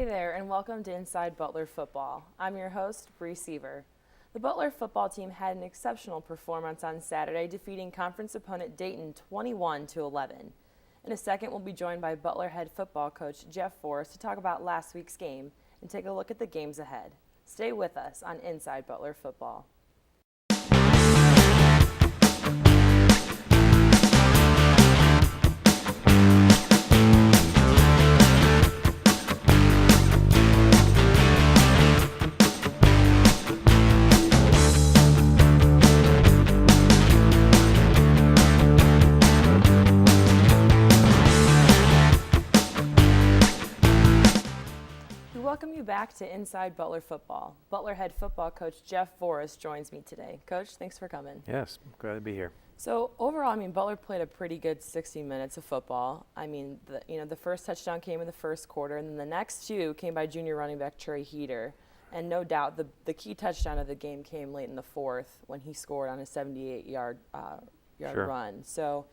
Hey there, and welcome to Inside Butler Football. I'm your host, Bree Seaver. The Butler football team had an exceptional performance on Saturday, defeating conference opponent Dayton 21-11. In a second, we'll be joined by Butler head football coach Jeff Forrest to talk about last week's game and take a look at the games ahead. Stay with us on Inside Butler Football. Welcome you back to Inside Butler Football. Butler head football coach Jeff Forrest joins me today. Coach, thanks for coming. Yes, glad to be here. So overall, Butler played a pretty good 60 minutes of football. The first touchdown came in the first quarter, and then the next two came by junior running back Trey Heater. And no doubt the key touchdown of the game came late in the fourth when he scored on a 78-yard run. So,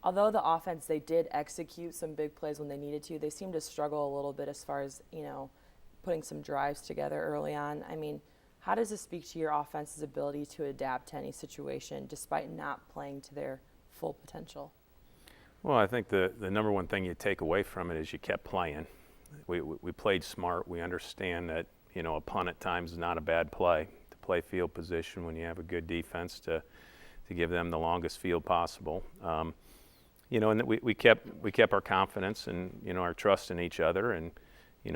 although the offense, they did execute some big plays when they needed to, they seemed to struggle a little bit as far as, putting some drives together early on. How does this speak to your offense's ability to adapt to any situation despite not playing to their full potential? Well, I think the number one thing you take away from it is you kept playing. We played smart. We understand that, a punt at times is not a bad play, to play field position when you have a good defense to give them the longest field possible. And we kept our confidence and, our trust in each other and,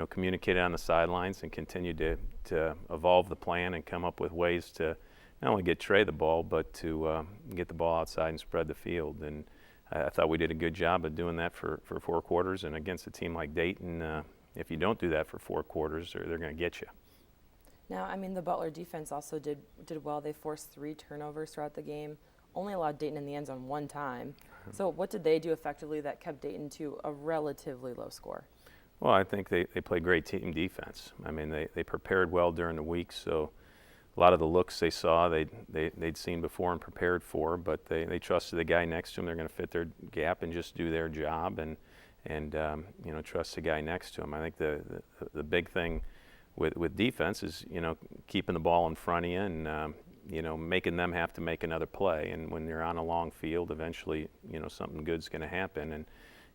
communicated on the sidelines and continued to evolve the plan and come up with ways to not only get Trey the ball, but to get the ball outside and spread the field. And I thought we did a good job of doing that for 4 quarters. And against a team like Dayton, if you don't do that for 4 quarters, they're going to get you. Now, the Butler defense also did well. They forced 3 turnovers throughout the game, only allowed Dayton in the end zone 1 time. So what did they do effectively that kept Dayton to a relatively low score? Well, I think they played great team defense. They prepared well during the week, so a lot of the looks they saw they'd seen before and prepared for, but they trusted the guy next to them. They're going to fit their gap and just do their job and trust the guy next to them. I think the big thing with defense is, keeping the ball in front of you and, making them have to make another play. And when you're on a long field, eventually, something good's going to happen. And,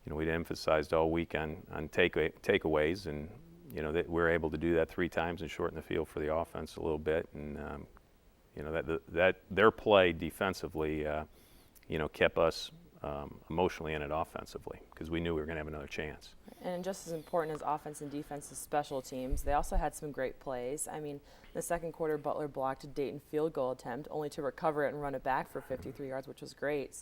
we'd emphasized all week on takeaways, and, that we're able to do that 3 times and shorten the field for the offense a little bit. And, that their play defensively, kept us emotionally in it offensively because we knew we were going to have another chance. And just as important as offense and defense is special teams, they also had some great plays. The second quarter, Butler blocked a Dayton field goal attempt only to recover it and run it back for 53 yards, which was great.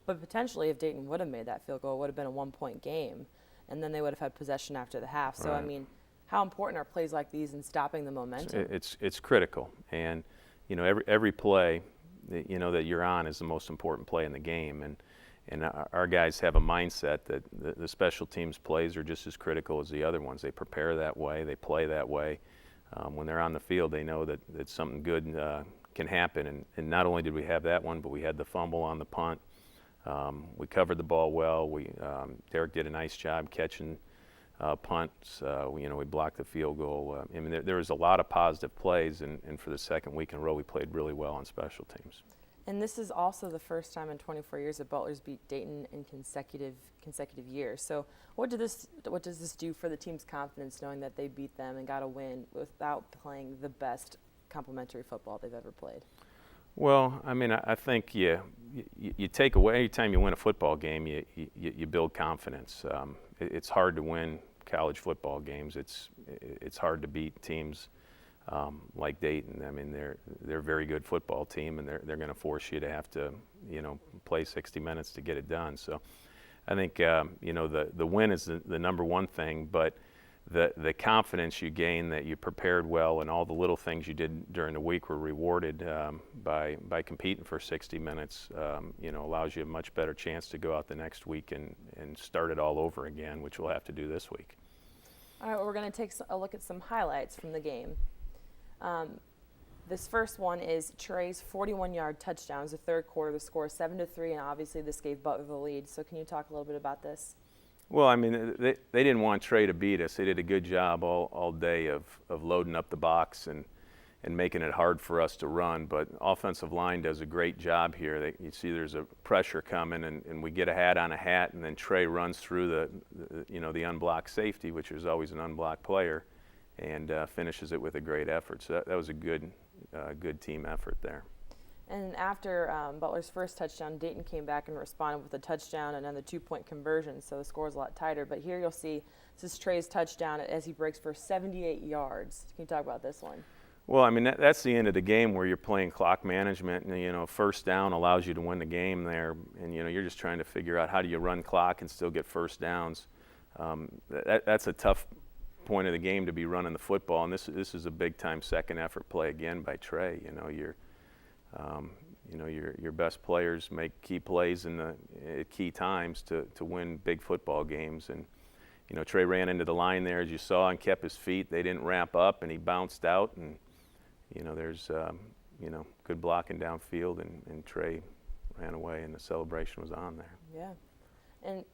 But potentially if Dayton would have made that field goal, it would have been a 1-point game, and then they would have had possession after the half. So, right. How important are plays like these in stopping the momentum? It's critical. And, every play that you're on is the most important play in the game. And our guys have a mindset that the special teams plays are just as critical as the other ones. They prepare that way. They play that way. When they're on the field, they know that something good can happen. And not only did we have that one, but we had the fumble on the punt. We covered the ball well. Derek did a nice job catching punts. We blocked the field goal. There was a lot of positive plays, and for the second week in a row, we played really well on special teams. And this is also the first time in 24 years that Butler's beat Dayton in consecutive years. So what does this do for the team's confidence, knowing that they beat them and got a win without playing the best complementary football they've ever played? Well, I think you take away, anytime you win a football game, you build confidence. It's hard to win college football games. It's hard to beat teams like Dayton. They're a very good football team, and they're going to force you to have to, play 60 minutes to get it done. So I think, the win is the number one thing, but the confidence you gain that you prepared well and all the little things you did during the week were rewarded by competing for 60 minutes, allows you a much better chance to go out the next week and start it all over again, which we'll have to do this week. All right, well, we're going to take a look at some highlights from the game. This first one is Trey's 41-yard touchdown. It was the third quarter. The score is 7-3, and obviously this gave Butler the lead. So can you talk a little bit about this? Well, I mean, they didn't want Trey to beat us. They did a good job all day of loading up the box and making it hard for us to run. But offensive line does a great job here. You see there's a pressure coming, and we get a hat on a hat, and then Trey runs through the unblocked safety, which is always an unblocked player, and finishes it with a great effort. So that was a good team effort there. And after Butler's first touchdown, Dayton came back and responded with a touchdown and then the 2-point conversion, so the score is a lot tighter. But here you'll see this is Trey's touchdown as he breaks for 78 yards. Can you talk about this one? Well, I mean, that's the end of the game where you're playing clock management, and, first down allows you to win the game there, and, you're just trying to figure out how do you run clock and still get first downs. That's a tough point of the game to be running the football, and this is a big-time second effort play again by Trey. Your best players make key plays at key times to win big football games. And, Trey ran into the line there, as you saw, and kept his feet. They didn't wrap up, and he bounced out. And, there's, good blocking downfield, and Trey ran away, and the celebration was on there. Yeah. And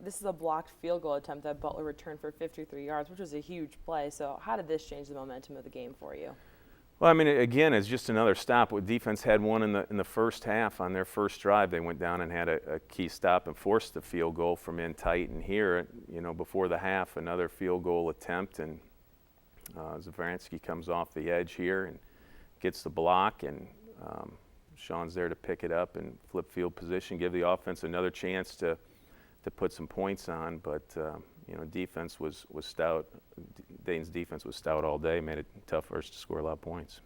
this is a blocked field goal attempt that Butler returned for 53 yards, which was a huge play. So how did this change the momentum of the game for you? Well, I mean, again, it's just another stop. What defense had one in the first half on their first drive. They went down and had a key stop and forced the field goal from in tight. And here, before the half, another field goal attempt, and Zavransky comes off the edge here and gets the block, and Sean's there to pick it up and flip field position, give the offense another chance to put some points on. But defense was stout. Dayton's defense was stout all day, made it tough for us to score a lot of points.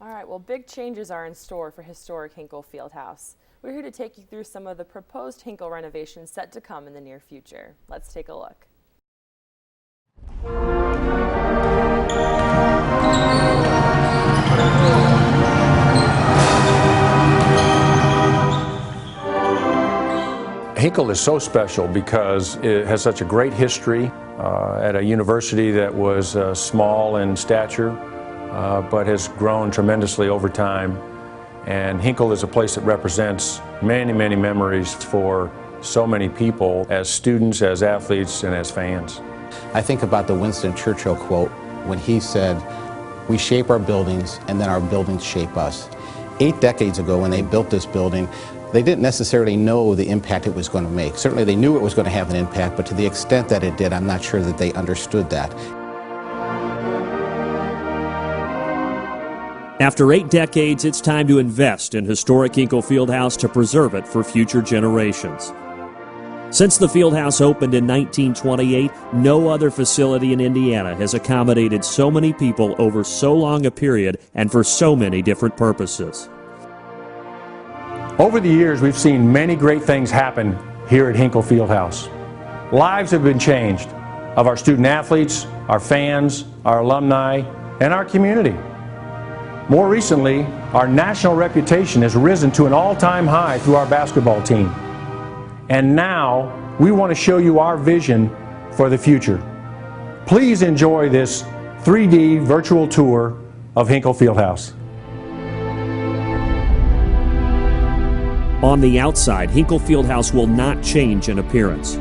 All right, well, big changes are in store for historic Hinkle Fieldhouse. We're here to take you through some of the proposed Hinkle renovations set to come in the near future. Let's take a look. Hinkle is so special because it has such a great history at a university that was small in stature, but has grown tremendously over time. And Hinkle is a place that represents many, many memories for so many people as students, as athletes, and as fans. I think about the Winston Churchill quote when he said, "We shape our buildings and then our buildings shape us." 8 decades ago when they built this building, they didn't necessarily know the impact it was going to make. Certainly they knew it was going to have an impact, but to the extent that it did, I'm not sure that they understood that. After 8 decades, it's time to invest in historic Hinkle Fieldhouse to preserve it for future generations. Since the Fieldhouse opened in 1928, no other facility in Indiana has accommodated so many people over so long a period and for so many different purposes. Over the years, we've seen many great things happen here at Hinkle Fieldhouse. Lives have been changed of our student athletes, our fans, our alumni, and our community. More recently, our national reputation has risen to an all-time high through our basketball team. And now, we want to show you our vision for the future. Please enjoy this 3D virtual tour of Hinkle Fieldhouse. On the outside, Hinkle Fieldhouse will not change in appearance.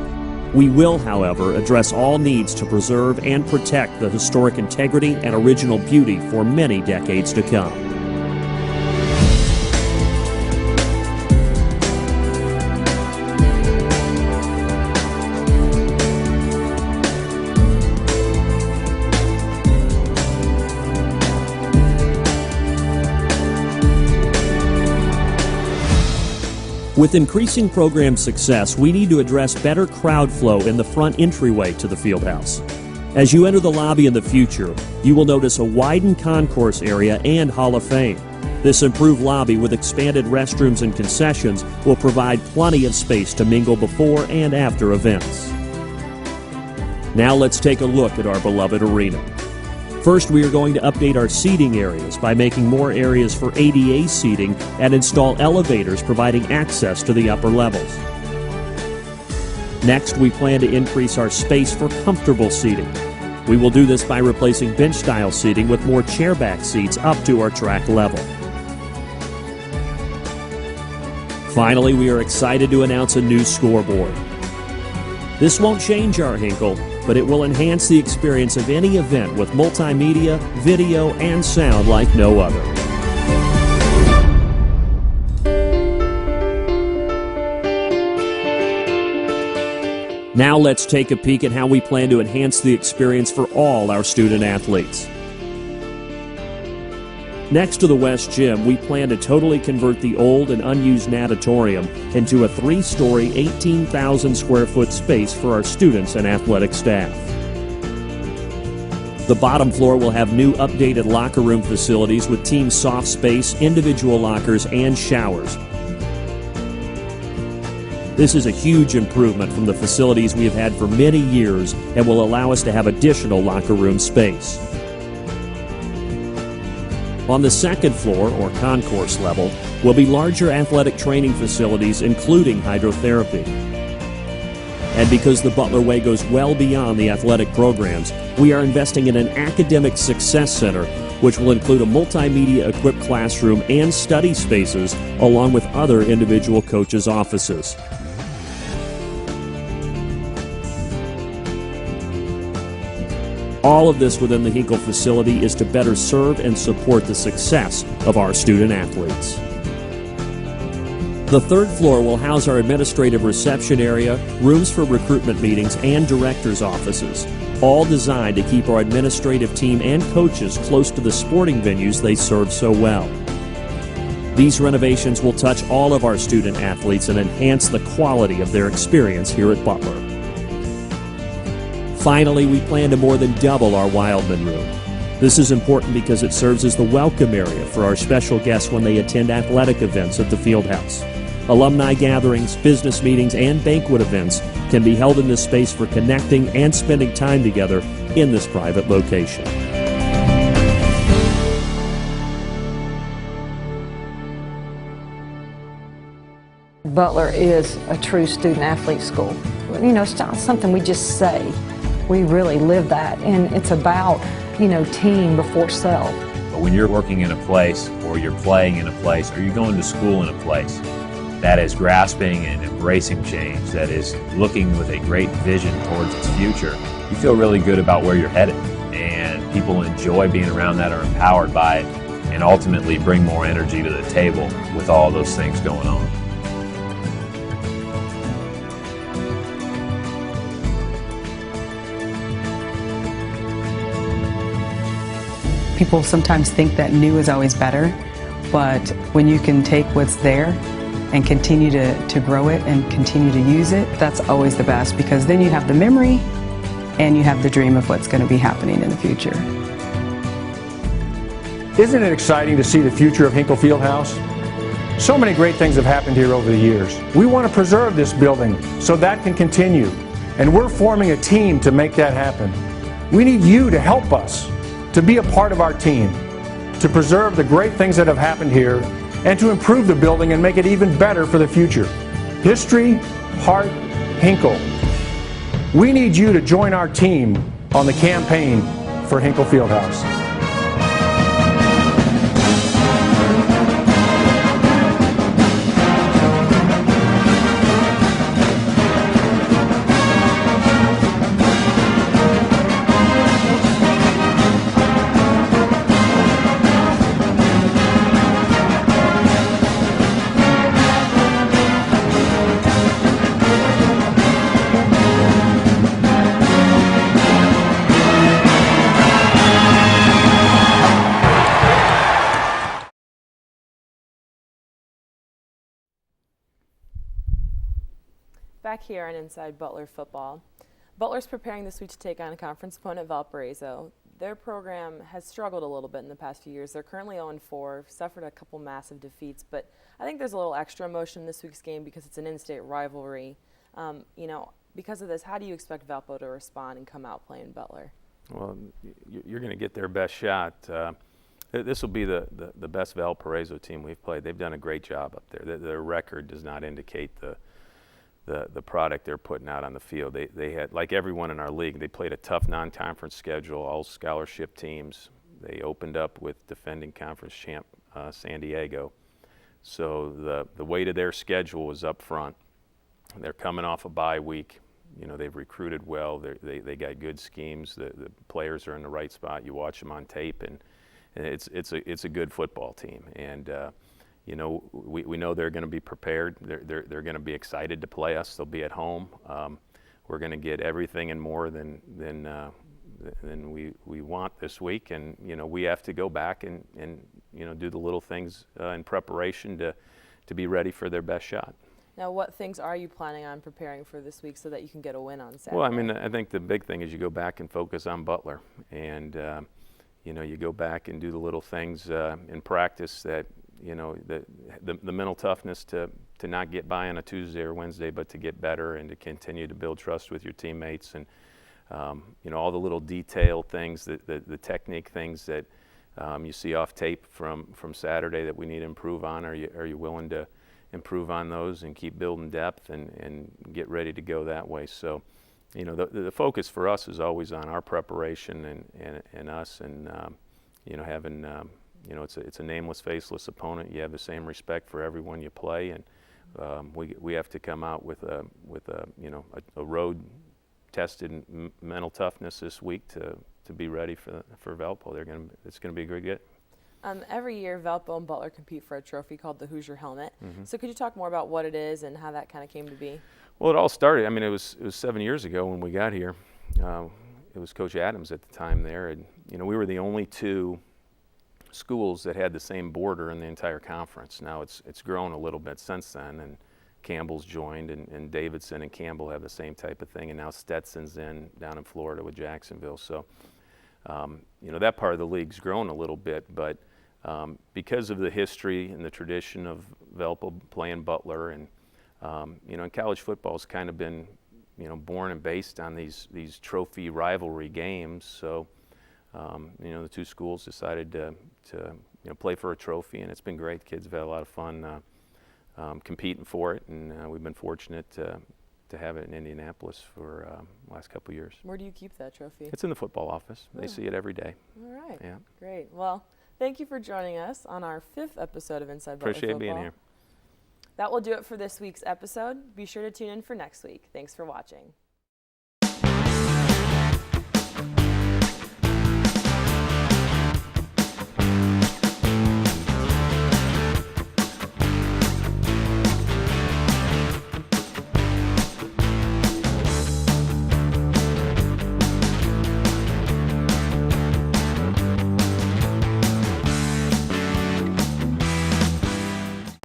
We will, however, address all needs to preserve and protect the historic integrity and original beauty for many decades to come. With increasing program success, we need to address better crowd flow in the front entryway to the Fieldhouse. As you enter the lobby in the future, you will notice a widened concourse area and Hall of Fame. This improved lobby with expanded restrooms and concessions will provide plenty of space to mingle before and after events. Now let's take a look at our beloved arena. First, we are going to update our seating areas by making more areas for ADA seating and install elevators providing access to the upper levels. Next, we plan to increase our space for comfortable seating. We will do this by replacing bench-style seating with more chair-back seats up to our track level. Finally, we are excited to announce a new scoreboard. This won't change our Hinkle, but it will enhance the experience of any event with multimedia, video, and sound like no other. Now let's take a peek at how we plan to enhance the experience for all our student athletes. Next to the West Gym, we plan to totally convert the old and unused natatorium into a 3-story, 18,000 square foot space for our students and athletic staff. The bottom floor will have new updated locker room facilities with team soft space, individual lockers, and showers. This is a huge improvement from the facilities we have had for many years and will allow us to have additional locker room space. On the second floor, or concourse level, will be larger athletic training facilities, including hydrotherapy. And because the Butler Way goes well beyond the athletic programs, we are investing in an academic success center, which will include a multimedia-equipped classroom and study spaces, along with other individual coaches' offices. All of this within the Hinkle facility is to better serve and support the success of our student athletes. The third floor will house our administrative reception area, rooms for recruitment meetings, and directors' offices, all designed to keep our administrative team and coaches close to the sporting venues they serve so well. These renovations will touch all of our student athletes and enhance the quality of their experience here at Butler. Finally, we plan to more than double our Wildman room. This is important because it serves as the welcome area for our special guests when they attend athletic events at the Fieldhouse. Alumni gatherings, business meetings, and banquet events can be held in this space for connecting and spending time together in this private location. Butler is a true student-athlete school. You know, it's not something we just say. We really live that, and it's about, team before self. But when you're working in a place, or you're playing in a place, or you're going to school in a place that is grasping and embracing change, that is looking with a great vision towards its future, you feel really good about where you're headed. And people enjoy being around that, are empowered by it, and ultimately bring more energy to the table with all those things going on. People sometimes think that new is always better, but when you can take what's there and continue to grow it and continue to use it, that's always the best, because then you have the memory and you have the dream of what's going to be happening in the future. Isn't it exciting to see the future of Hinkle Fieldhouse? So many great things have happened here over the years. We want to preserve this building so that can continue, and we're forming a team to make that happen. We need you to help us, to be a part of our team, to preserve the great things that have happened here, and to improve the building and make it even better for the future. History, heart, Hinkle. We need you to join our team on the campaign for Hinkle Fieldhouse. Back here on Inside Butler Football, Butler's preparing this week to take on a conference opponent, Valparaiso. Their program has struggled a little bit in the past few years. They're currently 0-4, suffered a couple massive defeats, but I think there's a little extra emotion in this week's game because it's an in-state rivalry. Because of this, how do you expect Valpo to respond and come out playing Butler? Well, you're going to get their best shot. This will be the best Valparaiso team we've played. They've done a great job up there. Their record does not indicate the product they're putting out on the field. They had, like everyone in our league, they played a tough non-conference schedule, all scholarship teams. They opened up with defending conference champ San Diego. So the weight of their schedule was up front. They're coming off a bye week. they've recruited well. They got good schemes. The players are in the right spot. You watch them on tape, and it's a good football team. And we know they're going to be prepared. They're going to be excited to play us. They'll be at home. We're going to get everything and more than we want this week, and we have to go back and do the little things in preparation to be ready for their best shot. Now, what things are you planning on preparing for this week so that you can get a win on Saturday? Well, I mean, I think the big thing is you go back and focus on Butler, and you go back and do the little things in practice that the mental toughness to not get by on a Tuesday or Wednesday, but to get better and to continue to build trust with your teammates, and all the little detail things, the technique things that you see off tape from Saturday that we need to improve on. Are you willing to improve on those and keep building depth and get ready to go that way? So, the focus for us is always on our preparation and us, and having it's a nameless, faceless opponent. You have the same respect for everyone you play, and we have to come out with a road tested mental toughness this week to be ready for Valpo. It's going to be a good get. Every year, Valpo and Butler compete for a trophy called the Hoosier Helmet. Mm-hmm. So could you talk more about what it is and how that kind of came to be? Well, it all started, I mean, it was 7 years ago when we got here. It was Coach Adams at the time there, and we were the only two schools that had the same border in the entire conference. Now it's grown a little bit since then, and Campbell's joined, and Davidson and Campbell have the same type of thing, and now Stetson's down in Florida with Jacksonville. So, that part of the league's grown a little bit, but because of the history and the tradition of Valpo playing Butler, and and college football's kind of been born and based on these trophy rivalry games. So the two schools decided to play for a trophy, and it's been great. Kids have had a lot of fun competing for it, and we've been fortunate to have it in Indianapolis for the last couple of years. Where do you keep that trophy? It's in the football office. They see it every day. All right. Yeah. Great. Well, thank you for joining us on our 5th episode of Inside Butler Appreciate Football. being here. That will do it for this week's episode. Be sure to tune in for next week. Thanks for watching.